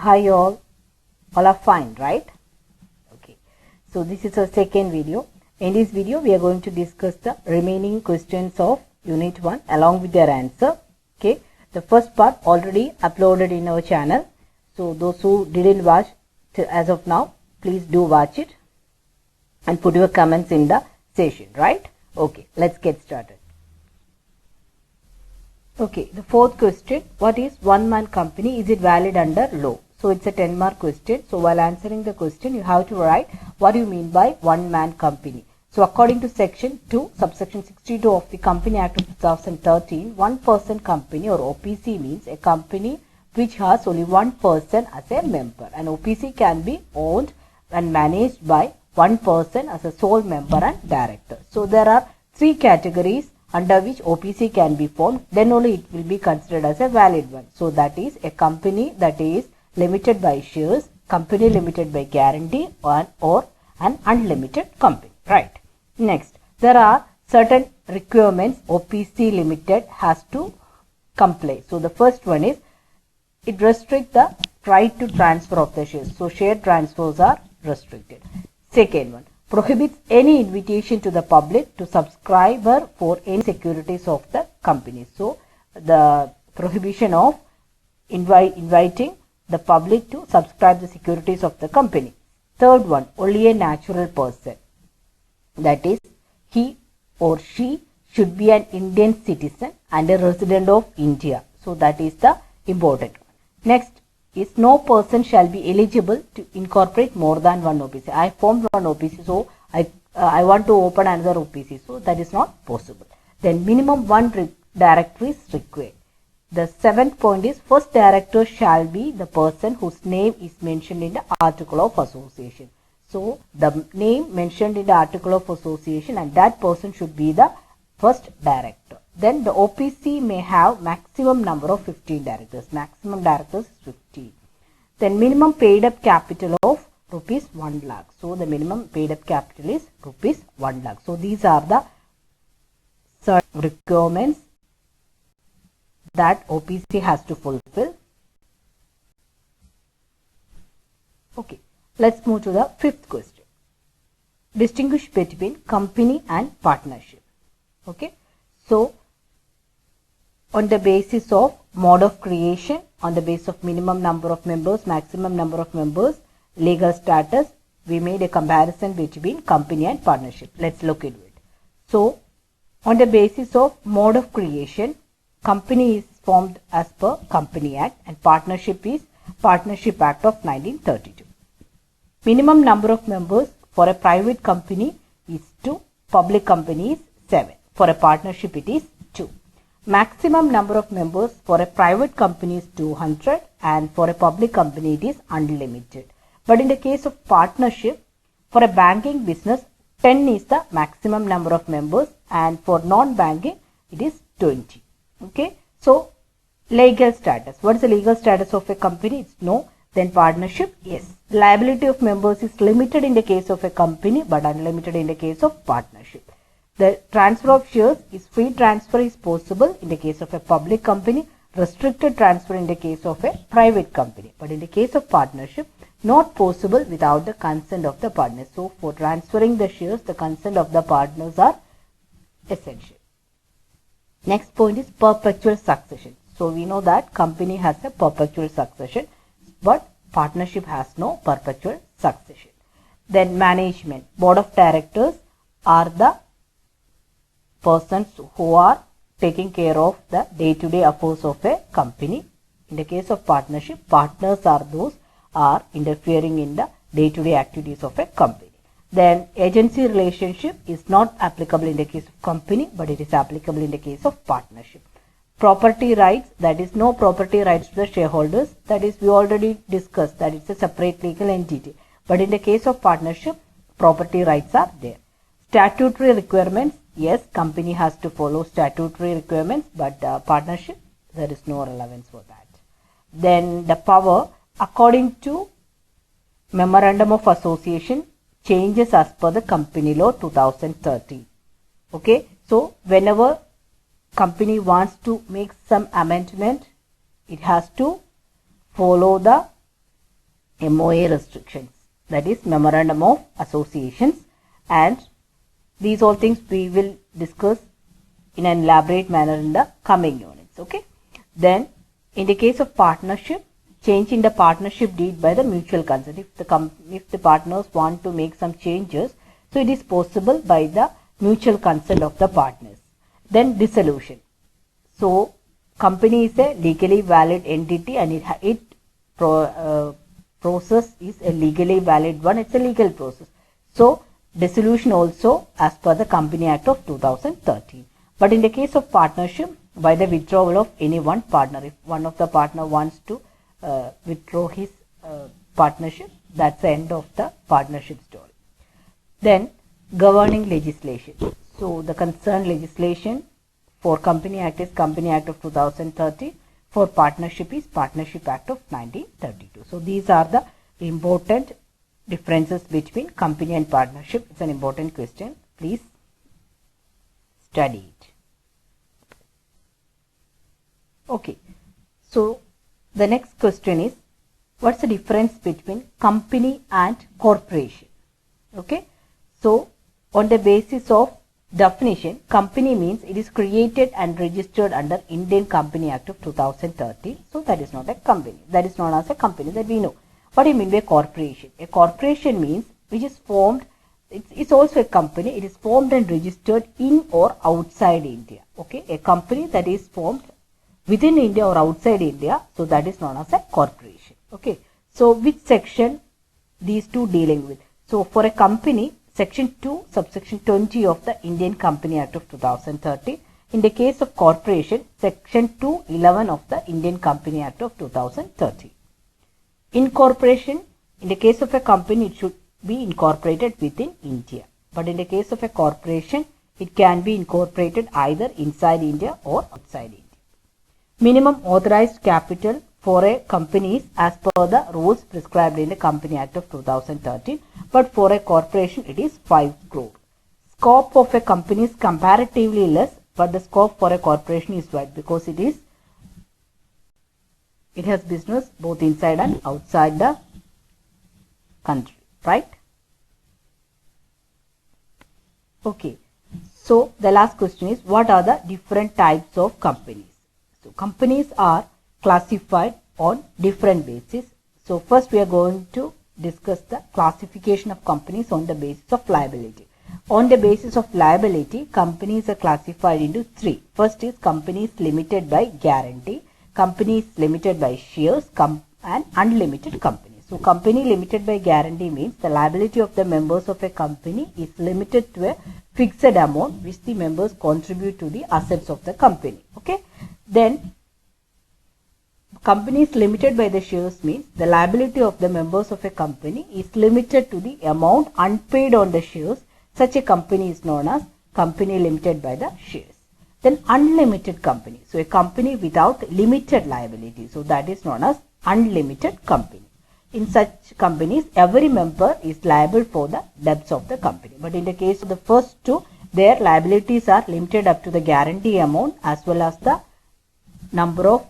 Hi all are fine, right? Okay, so this is our second video. In this video, we are going to discuss the remaining questions of Unit 1 along with their answer. Okay, the first part already uploaded in our channel. So those who didn't watch as of now, please do watch it and put your comments in the session, right? Okay, let's get started. Okay, the fourth question, what is one-man company? Is it valid under law? So it's a 10-mark question. So while answering the question, you have to write what do you mean by one-man company. So according to section 2, subsection 62 of the Company Act of 2013, one-person company or OPC means a company which has only one person as a member. An OPC can be owned and managed by one person as a sole member and director. So there are three categories under which OPC can be formed, then only it will be considered as a valid one. So that is a company that is limited by shares, company limited by guarantee, or an unlimited company, right? Next, there are certain requirements OPC limited has to comply. So the first one is it restricts the right to transfer of the shares. So share transfers are restricted. Second one, prohibits any invitation to the public to subscriber for any securities of the company. So the prohibition of inviting the public to subscribe the securities of the company. Third one, only a natural person, that is he or she should be an Indian citizen and a resident of India. So that is the important one. Next is no person shall be eligible to incorporate more than one OPC. I formed one OPC, so I want to open another OPC, so that is not possible. Then minimum one director is required. The seventh point is first director shall be the person whose name is mentioned in the article of association. So the name mentioned in the article of association and that person should be the first director. Then the OPC may have maximum number of 15 directors. Maximum directors is 15. Then minimum paid up capital of rupees 1 lakh. So the minimum paid up capital is rupees 1 lakh. So these are the certain requirements that OPC has to fulfill. Okay, let's move to the fifth question. Distinguish between company and partnership. Okay, so on the basis of mode of creation, on the basis of minimum number of members, maximum number of members, legal status, we made a comparison between company and partnership. Let's look into it. So on the basis of mode of creation, company is formed as per Company Act and partnership is Partnership Act of 1932. Minimum number of members for a private company is 2, public company is 7. For a partnership it is 2. Maximum number of members for a private company is 200 and for a public company it is unlimited. But in the case of partnership, for a banking business, 10 is the maximum number of members and for non-banking it is 20. Okay, so legal status. What is the legal status of a company? It's no. Then partnership, yes. Liability of members is limited in the case of a company but unlimited in the case of partnership. The transfer of shares is free transfer is possible in the case of a public company, restricted transfer in the case of a private company. But in the case of partnership, not possible without the consent of the partners. So for transferring the shares, the consent of the partners are essential. Next point is perpetual succession. So we know that company has a perpetual succession, but partnership has no perpetual succession. Then management, board of directors are the persons who are taking care of the day-to-day affairs of a company. In the case of partnership, partners are those are interfering in the day-to-day activities of a company. Then agency relationship is not applicable in the case of company, but it is applicable in the case of partnership. Property rights, that is no property rights to the shareholders, that is we already discussed that it's a separate legal entity. But in the case of partnership, property rights are there. Statutory requirements, yes, company has to follow statutory requirements, but partnership, there is no relevance for that. Then the power, according to Memorandum of Association, changes as per the Company Law 2013. Okay, so whenever company wants to make some amendment, it has to follow the MOA restrictions, that is Memorandum of Associations, and these all things we will discuss in an elaborate manner in the coming units. Okay. Then in the case of partnership, change in the partnership deed by the mutual consent. If the partners want to make some changes, so it is possible by the mutual consent of the partners. Then dissolution. So company is a legally valid entity and process is a legally valid one. It's a legal process. So dissolution also as per the Company Act of 2013. But in the case of partnership, by the withdrawal of any one partner, if one of the partner wants to withdraw his partnership, that's the end of the partnership story. Then governing legislation. So the concerned legislation for Company Act is Company Act of 2030. For partnership is Partnership Act of 1932. So these are the important differences between company and partnership. It's an important question. Please study it. Okay. So the next question is, what's the difference between company and corporation? Okay. So on the basis of definition, company means it is created and registered under Indian Company Act of 2013. So that is not a company. That is known as a company that we know. What do you mean by corporation? A corporation means which is formed, it's also a company. It is formed and registered in or outside India. Okay. A company that is formed within India or outside India, so that is known as a corporation. Okay. So which section these two dealing with? So for a company, Section 2, subsection 20 of the Indian Company Act of 2013. In the case of corporation, Section 211 of the Indian Company Act of 2013. Incorporation, in the case of a company, it should be incorporated within India. But in the case of a corporation, it can be incorporated either inside India or outside India. Minimum authorized capital for a company is as per the rules prescribed in the Company Act of 2013, but for a corporation it is 5 crore. Scope of a company is comparatively less, but the scope for a corporation is wide because it has business both inside and outside the country, right? Okay. So the last question is, what are the different types of companies? So companies are classified on different bases. So first we are going to discuss the classification of companies on the basis of liability. On the basis of liability, companies are classified into 3. First is companies limited by guarantee, companies limited by shares, and unlimited companies. So company limited by guarantee means the liability of the members of a company is limited to a fixed amount which the members contribute to the assets of the company. Okay. Then companies limited by the shares means the liability of the members of a company is limited to the amount unpaid on the shares. Such a company is known as company limited by the shares. Then unlimited company. So a company without limited liability. So that is known as unlimited company. In such companies, every member is liable for the debts of the company. But in the case of the first two, their liabilities are limited up to the guarantee amount as well as the number of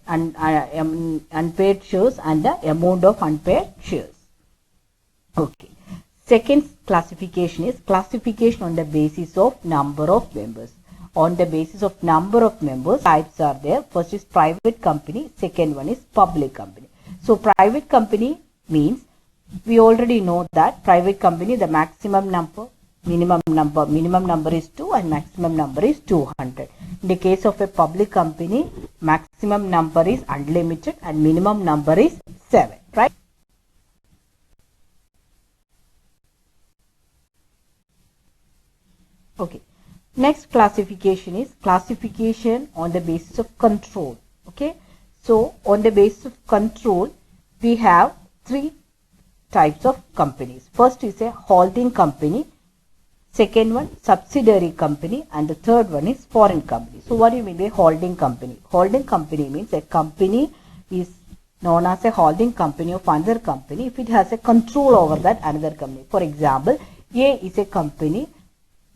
unpaid shares and the amount of unpaid shares. Okay. Second classification is classification on the basis of number of members. On the basis of number of members, types are there. First is private company, second one is public company. So private company means we already know that private company, the maximum number minimum number is 2 and maximum number is 200. In the case of a public company, maximum number is unlimited and minimum number is 7, right? Okay. Next classification is classification on the basis of control. Okay. So on the basis of control, we have 3 types of companies. First is a holding company. Second one, subsidiary company, and the third one is foreign company. So what do you mean by holding company? Holding company means a company is known as a holding company of another company if it has a control over that another company. For example, A is a company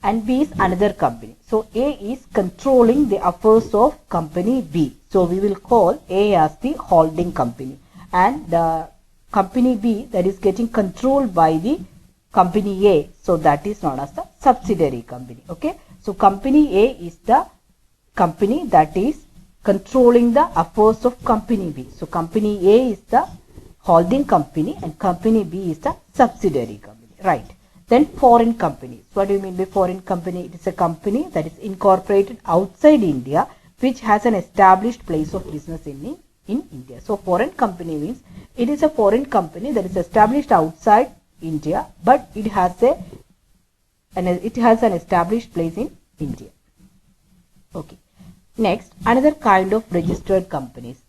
and B is another company. So A is controlling the affairs of company B. So we will call A as the holding company and the company B that is getting controlled by the company A, so that is known as the subsidiary company. Okay, so company A is the company that is controlling the affairs of company B. So company A is the holding company and company B is the subsidiary company, right? Then foreign companies. What do you mean by foreign company? It is a company that is incorporated outside India which has an established place of business in India. So foreign company means it is a foreign company that is established outside India, but it has an established place in India. Okay. Next, another kind of registered companies.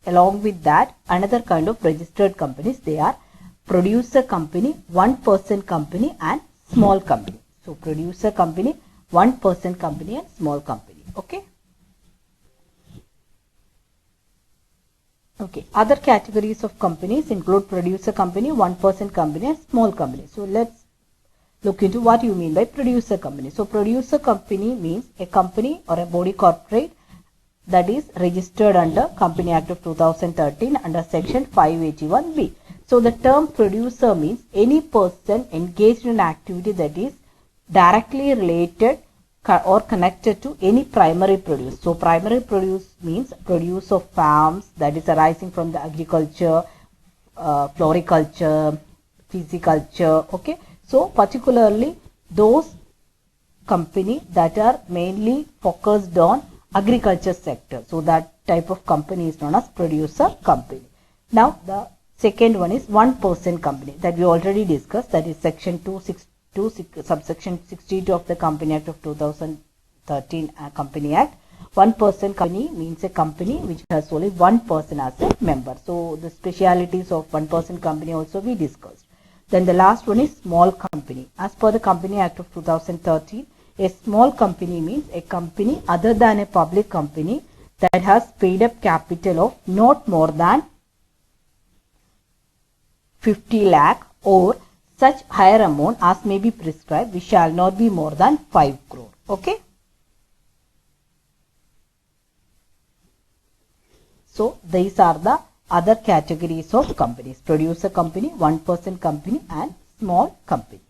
Along with that, another kind of registered companies, they are producer company, one-person company and small company. So producer company, one-person company and small company. Okay. Okay. Other categories of companies include producer company, one-person company and small company. So let's look into what you mean by producer company. So producer company means a company or a body corporate that is registered under Company Act of 2013 under section 581B. So the term producer means any person engaged in an activity that is directly related or connected to any primary produce. So primary produce means produce of farms that is arising from the agriculture, floriculture, pisciculture. Okay. So particularly those company that are mainly focused on agriculture sector. So that type of company is known as producer company. Now the second one is one-person company that we already discussed, that is section 262 subsection 62 of the Company Act of 2013 Company Act. One-person company means a company which has only one person as a member. So the specialities of one-person company also we discussed. Then the last one is small company. As per the Company Act of 2013, a small company means a company other than a public company that has paid up capital of not more than 50 lakh or such higher amount as may be prescribed, which shall not be more than 5 crore. Okay. So these are the other categories of companies: producer company, one-person company and small companies.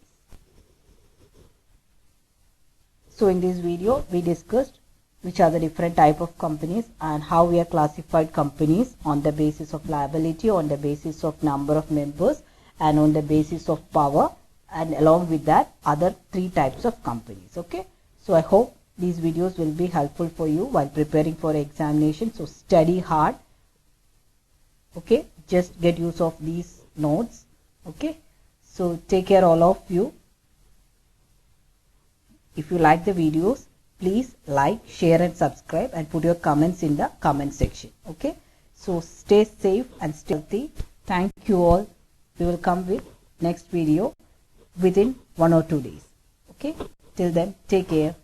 So in this video we discussed which are the different type of companies and how we are classified companies on the basis of liability, on the basis of number of members and on the basis of power, and along with that other 3 types of companies. Okay. So I hope these videos will be helpful for you while preparing for examination. So study hard. Okay. Just get use of these notes. Okay. So take care all of you. If you like the videos, please like, share and subscribe and put your comments in the comment section. Okay. So stay safe and stay healthy. Thank you all. We will come with next video within 1 or 2 days. Okay. Till then, take care.